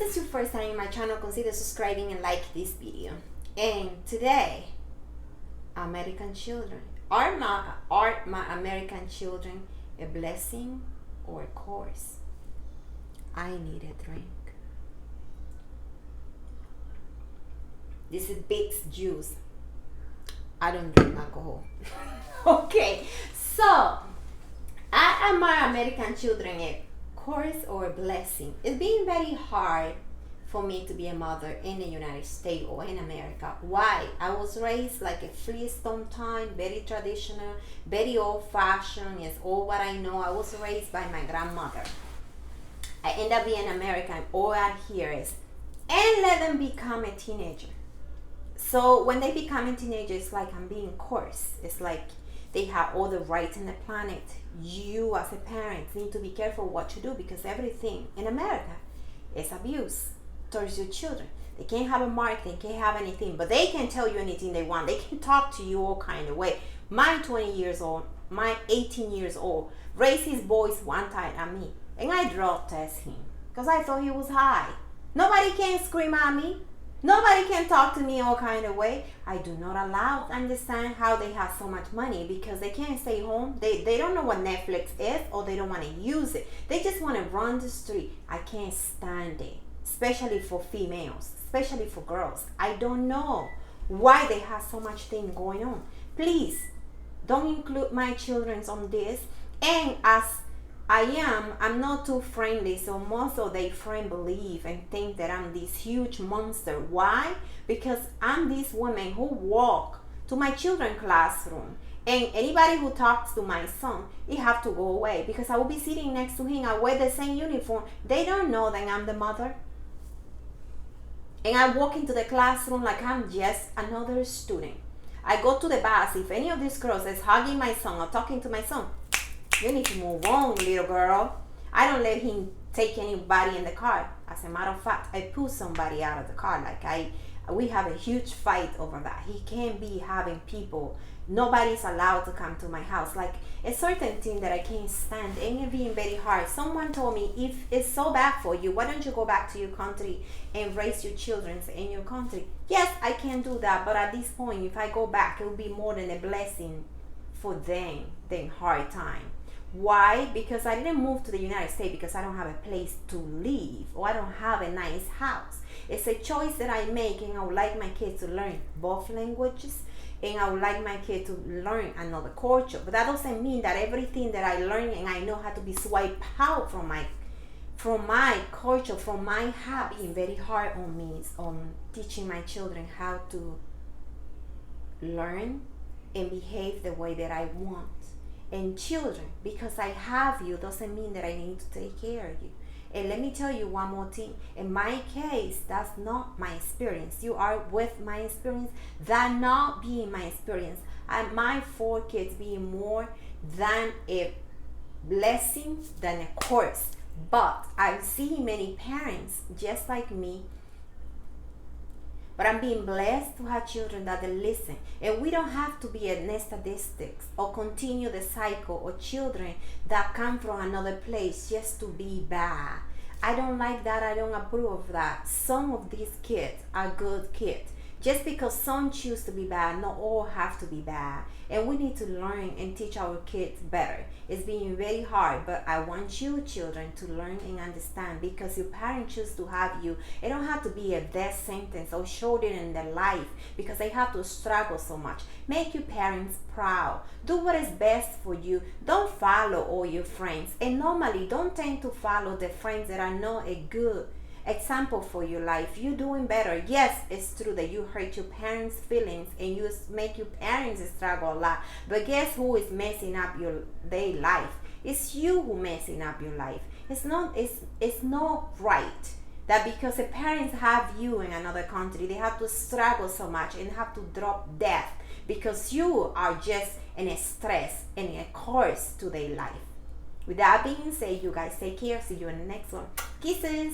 is your first time in my channel, consider subscribing and like this video. And today, American children. Are my American children a blessing or a curse? I need a drink. This is Big's juice. I don't drink alcohol. Okay, so are my American children a curse or a blessing? It's been very hard for me to be a mother in the United States or in America. Why? I was raised like a Flintstone time, very traditional, very old-fashioned. It's all what I know. I was raised by my grandmother. I end up being American. All I hear is, and let them become a teenager. So when they become a teenager, it's like I'm being cursed. It's like they have all the rights in the planet. You as a parent need to be careful what you do, because everything in America is abuse towards your children. They can't have a mark, they can't have anything, but they can tell you anything they want. They can talk to you all kind of way. My 20 years old, my 18 years old, raised his voice one time at me, and I drug test him because I thought he was high. Nobody can scream at me. Nobody can talk to me all kind of way. I do not allow to understand how they have so much money, because they can't stay home. They don't know what Netflix is, or they don't want to use it. They just want to run the street. I can't stand it, especially for females, especially for girls. I don't know why they have so much thing going on. Please don't include my children on this. And as I'm not too friendly, so most of their friends believe and think that I'm this huge monster. Why? Because I'm this woman who walk to my children's classroom, and anybody who talks to my son, he have to go away, because I will be sitting next to him. I wear the same uniform. They don't know that I'm the mother. And I walk into the classroom like I'm just another student. I go to the bus. If any of these girls is hugging my son or talking to my son, you need to move on, little girl. I don't let him take anybody in the car. As a matter of fact, I pull somebody out of the car. We have a huge fight over that. He can't be having people. Nobody's allowed to come to my house. Like a certain thing that I can't stand, and it being very hard. Someone told me, if it's so bad for you, why don't you go back to your country and raise your children in your country? Yes, I can do that, but at this point, if I go back, it will be more than a blessing for them than hard time. Why? Because I didn't move to the United States because I don't have a place to live, or I don't have a nice house. It's a choice that I make, and I would like my kids to learn both languages, and I would like my kid to learn another culture. But that doesn't mean that everything that I learn and I know how to be swiped out from my culture, from my habit. Being very hard on me is on teaching my children how to learn and behave the way that I want. And children, because I have you doesn't mean that I need to take care of you. And let me tell you one more thing. In my case, that's not my experience. You are with my experience. That not being my experience. And my 4 kids being more than a blessing than a curse. But I see many parents just like me. But I'm being blessed to have children that they listen. And we don't have to be a statistics or continue the cycle of children that come from another place just to be bad. I don't like that. I don't approve of that. Some of these kids are good kids. Just because some choose to be bad, not all have to be bad. And we need to learn and teach our kids better. It's being very hard, but I want you children to learn and understand, because your parents choose to have you. It don't have to be a death sentence or shorten in their life because they have to struggle so much. Make your parents proud. Do what is best for you. Don't follow all your friends. And normally, don't tend to follow the friends that are not a good example for your life. You're doing better. Yes, it's true that you hurt your parents' feelings and you make your parents struggle a lot, but guess who is messing up their life? It's you who messing up your life. It's not right that because the parents have you in another country, they have to struggle so much and have to drop death because you are just in a stress and a curse to their life. With that being said, you guys take care. See you in the next one. Kisses.